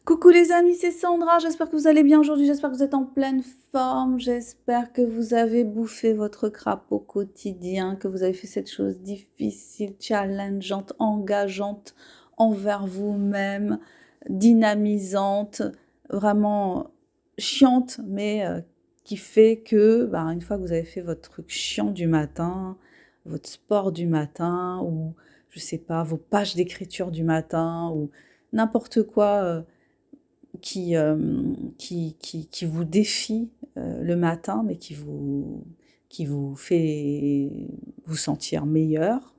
Coucou les amis, c'est Sandra, j'espère que vous allez bien aujourd'hui, j'espère que vous êtes en pleine forme, j'espère que vous avez bouffé votre crapaud quotidien, que vous avez fait cette chose difficile, challengeante, engageante envers vous-même, dynamisante, vraiment chiante, mais qui fait que, une fois que vous avez fait votre truc chiant du matin, votre sport du matin, ou je sais pas, vos pages d'écriture du matin, ou n'importe quoi qui vous défie le matin, mais qui vous fait vous sentir meilleur,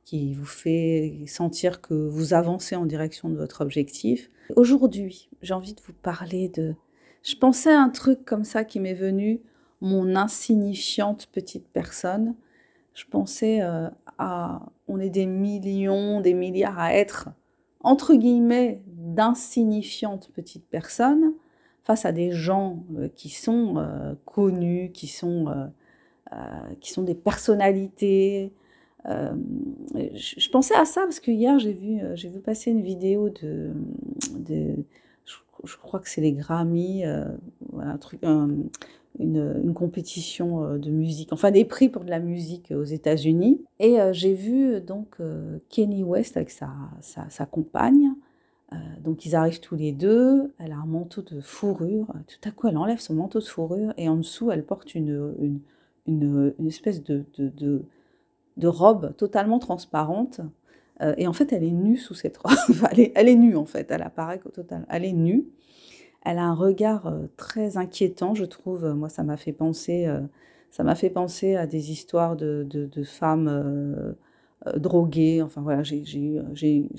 qui vous fait sentir que vous avancez en direction de votre objectif. Aujourd'hui, j'ai envie de vous parler de... Je pensais à un truc comme ça qui m'est venu, mon insignifiante petite personne. Je pensais à... On est des millions, des milliards à être, entre guillemets, d'insignifiantes petites personnes face à des gens qui sont connus, qui sont des personnalités. Je pensais à ça parce que hier, j'ai vu passer une vidéo je crois que c'est les Grammy, un truc, une compétition de musique, enfin des prix pour de la musique aux États-Unis. Et j'ai vu donc Kanye West avec sa compagne. Donc ils arrivent tous les deux, elle a un manteau de fourrure, tout à coup elle enlève son manteau de fourrure et en dessous elle porte une espèce de robe totalement transparente. Et en fait elle est nue sous cette robe, elle est nue en fait, elle apparaît qu'au total, elle est nue. Elle a un regard très inquiétant, je trouve. Moi, ça m'a fait penser à des histoires de femmes droguées. Enfin voilà, j'ai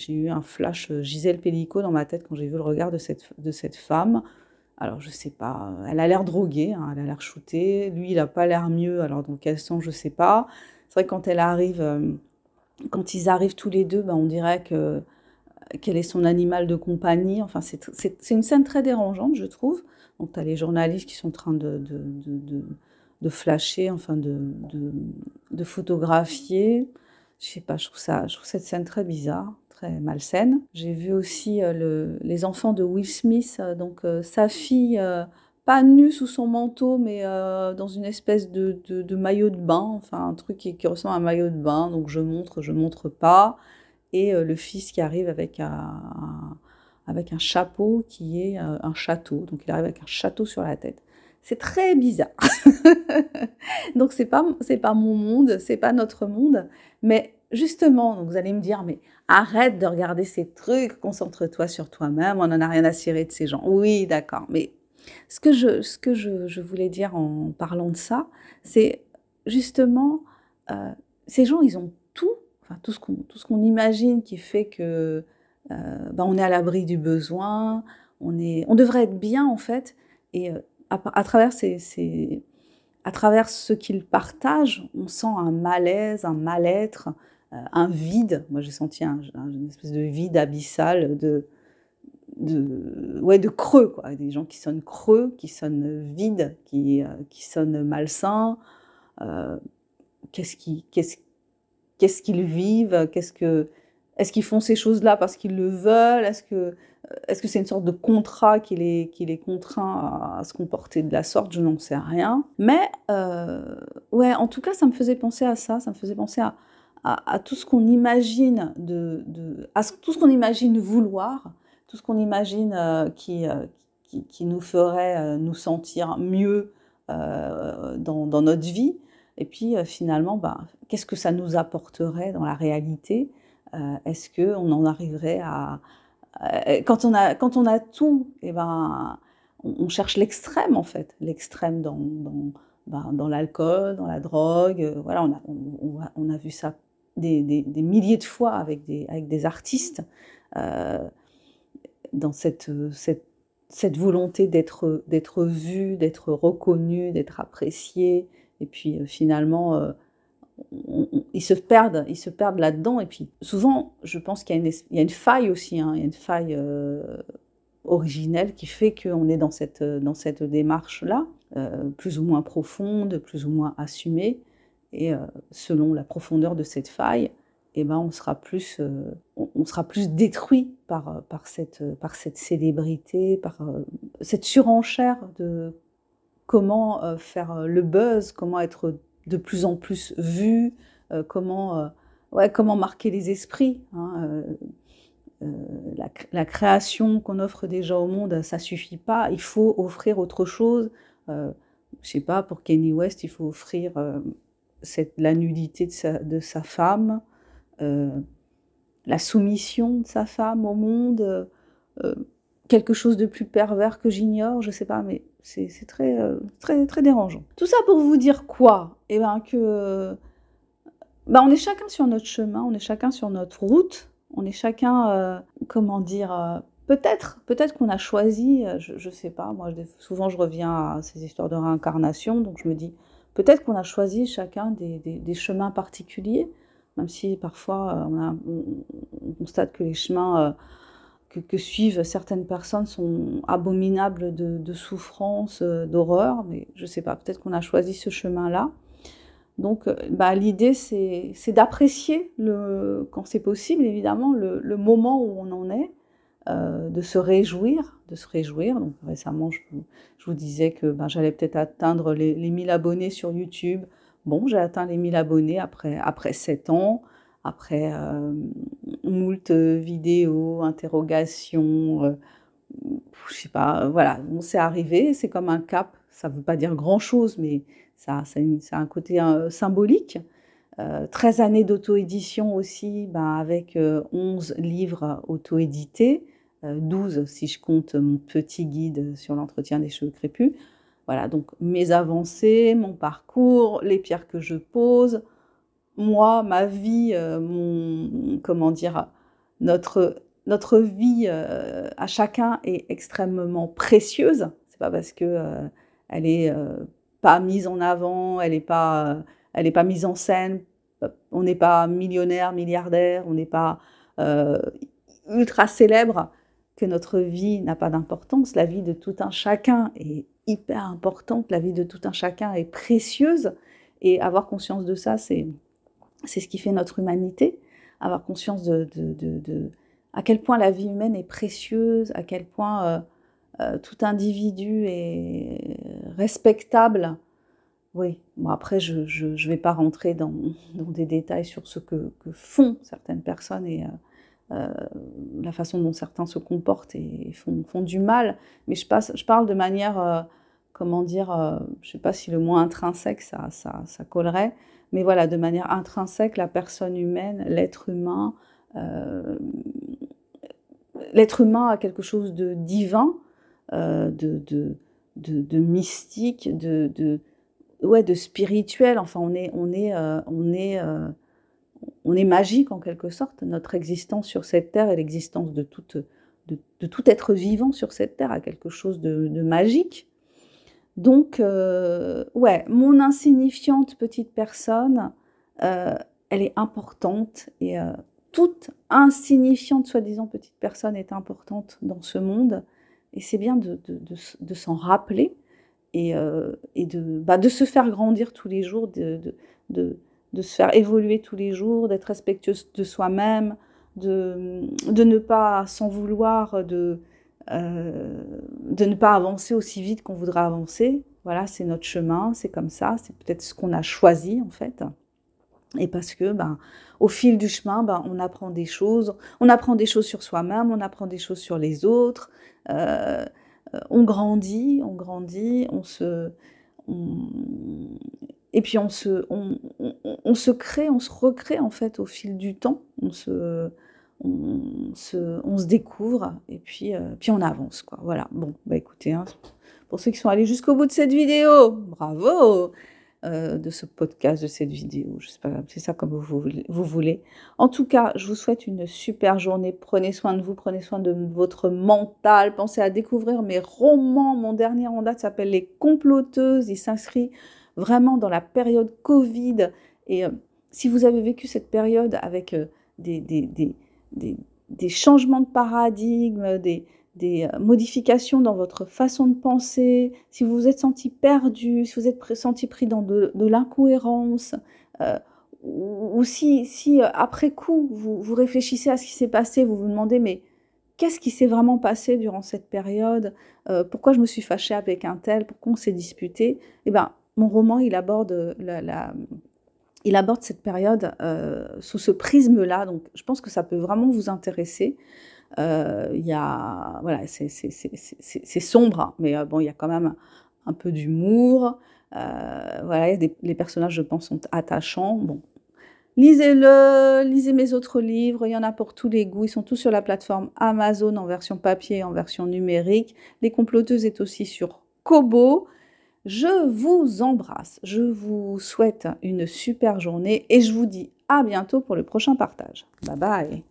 eu un flash Gisèle Pellicot dans ma tête quand j'ai vu le regard de cette femme. Alors, je sais pas, elle a l'air droguée, hein, elle a l'air shootée. Lui, il a pas l'air mieux. Alors, dans quel sens, je sais pas. C'est vrai que quand ils arrivent tous les deux, on dirait que quel est son animal de compagnie. Enfin, c'est une scène très dérangeante, je trouve. Donc, tu as les journalistes qui sont en train de flasher, enfin de photographier. Je sais pas, je trouve cette scène très bizarre, très malsaine. J'ai vu aussi les enfants de Will Smith, sa fille, pas nue sous son manteau, mais dans une espèce de maillot de bain, enfin un truc qui ressemble à un maillot de bain. Donc je montre pas. Et le fils qui arrive avec un chapeau qui est un château. Donc il arrive avec un château sur la tête. C'est très bizarre. Donc c'est pas mon monde, c'est pas notre monde. Mais justement, donc vous allez me dire, mais arrête de regarder ces trucs, concentre-toi sur toi-même, on n'en a rien à cirer de ces gens. Oui, d'accord. Mais ce que je voulais dire en parlant de ça, c'est justement, ces gens, ils ont tout, enfin tout ce qu'on imagine qui fait que on est à l'abri du besoin, on devrait être bien en fait, et à travers à travers ce qu'ils partagent, on sent un malaise, un mal-être, un vide. Moi, j'ai senti une espèce de vide abyssal, ouais, de creux, quoi. Des gens qui sonnent creux, qui sonnent vides, qui sonnent malsains. Euh, qu'est-ce qui, qu'est-ce, Qu'est-ce qu'ils vivent? Est-ce qu'ils font ces choses-là parce qu'ils le veulent? Est-ce que c'est une sorte de contrat qui les contraint à se comporter de la sorte? Je n'en sais rien. Mais ouais, en tout cas, ça me faisait penser à ça. Ça me faisait penser à tout ce qu'on imagine tout ce qu'on imagine vouloir, tout ce qu'on imagine qui nous ferait nous sentir mieux dans notre vie. Et puis finalement, qu'est-ce que ça nous apporterait dans la réalité? Est-ce qu'on en arriverait à... quand on a tout, on cherche l'extrême en fait, l'extrême dans l'alcool, dans la drogue. Voilà, on a vu ça des milliers de fois avec des artistes dans cette volonté d'être vu, d'être reconnu, d'être apprécié. Et puis finalement, ils se perdent là-dedans. Et puis souvent, je pense qu'il y a une faille aussi, hein, il y a une faille originelle qui fait qu'on est dans cette démarche-là, plus ou moins profonde, plus ou moins assumée. Et selon la profondeur de cette faille, eh ben, on sera plus détruit par cette célébrité, par cette surenchère de comment faire le buzz, comment être de plus en plus vu, comment marquer les esprits, hein, la création qu'on offre déjà au monde, ça suffit pas. Il faut offrir autre chose. Je sais pas, pour Kanye West, il faut offrir la nudité de sa femme, la soumission de sa femme au monde, quelque chose de plus pervers que j'ignore, je sais pas, mais c'est très, très, très dérangeant. Tout ça pour vous dire quoi? Eh ben que on est chacun sur notre chemin, on est chacun sur notre route, on est chacun, comment dire, peut-être qu'on a choisi, je sais pas, moi souvent je reviens à ces histoires de réincarnation, donc je me dis, peut-être qu'on a choisi chacun des chemins particuliers, même si parfois on constate que les chemins que suivent certaines personnes sont abominables de souffrance, d'horreur, mais je sais pas, peut-être qu'on a choisi ce chemin-là. Donc, l'idée, c'est d'apprécier, quand c'est possible, évidemment, le moment où on en est, de se réjouir. Donc, récemment, je vous disais que j'allais peut-être atteindre les 1000 abonnés sur YouTube. Bon, j'ai atteint les 1000 abonnés après 7 ans, après moult vidéos, interrogations, je sais pas, voilà, bon, c'est arrivé, c'est comme un cap. Ça ne veut pas dire grand-chose, mais ça a un côté symbolique. 13 années d'auto-édition aussi, avec 11 livres auto-édités, 12 si je compte mon petit guide sur l'entretien des cheveux crépus. Voilà, donc mes avancées, mon parcours, les pierres que je pose, moi, ma vie, comment dire, notre vie à chacun est extrêmement précieuse. C'est pas parce que elle est pas mise en avant, elle est pas mise en scène. On n'est pas millionnaire, milliardaire, on n'est pas ultra célèbre que notre vie n'a pas d'importance. La vie de tout un chacun est hyper importante. La vie de tout un chacun est précieuse. Et avoir conscience de ça, c'est ce qui fait notre humanité. Avoir conscience à quel point la vie humaine est précieuse, à quel point tout individu est respectable. Oui, bon après, je vais pas rentrer dans des détails sur ce que font certaines personnes et la façon dont certains se comportent et font du mal, mais je parle de manière, comment dire, je sais pas si le mot intrinsèque, ça collerait, mais voilà, de manière intrinsèque, la personne humaine, l'être humain a quelque chose de divin, de mystique, de spirituel. Enfin, on est magique en quelque sorte. Notre existence sur cette terre et l'existence de tout être vivant sur cette terre a quelque chose de magique. Donc, ouais, mon insignifiante petite personne, elle est importante et toute insignifiante, soi-disant, petite personne est importante dans ce monde. Et c'est bien de s'en rappeler et de se faire grandir tous les jours, de se faire évoluer tous les jours, d'être respectueuse de soi-même, de ne pas s'en vouloir, de ne pas avancer aussi vite qu'on voudrait avancer. Voilà, c'est notre chemin, c'est comme ça, c'est peut-être ce qu'on a choisi en fait. Et parce que, au fil du chemin, on apprend des choses sur soi-même, on apprend des choses sur les autres, on grandit, et puis on se crée, on se recrée en fait au fil du temps, on se découvre et puis on avance, quoi. Voilà, bon, écoutez, hein, pour ceux qui sont allés jusqu'au bout de cette vidéo, bravo de ce podcast, de cette vidéo, je sais pas, c'est ça comme vous voulez. En tout cas, je vous souhaite une super journée, prenez soin de vous, prenez soin de votre mental, pensez à découvrir mes romans, mon dernier en date s'appelle Les Comploteuses, il s'inscrit vraiment dans la période Covid, et si vous avez vécu cette période avec des changements de paradigme, des modifications dans votre façon de penser, si vous vous êtes senti perdu, si vous êtes senti pris dans de l'incohérence, ou si après coup, vous réfléchissez à ce qui s'est passé, vous vous demandez, mais qu'est-ce qui s'est vraiment passé durant cette période? Pourquoi je me suis fâchée avec un tel? Pourquoi on s'est disputé? Eh ben, mon roman, il aborde il aborde cette période sous ce prisme-là, donc je pense que ça peut vraiment vous intéresser. Il y a, voilà, c'est sombre, hein, mais bon, il y a quand même un peu d'humour. Voilà, les personnages, je pense, sont attachants. Bon, lisez-le, lisez mes autres livres, il y en a pour tous les goûts. Ils sont tous sur la plateforme Amazon en version papier et en version numérique. Les Comploteuses est aussi sur Kobo. Je vous embrasse, je vous souhaite une super journée et je vous dis à bientôt pour le prochain partage. Bye bye.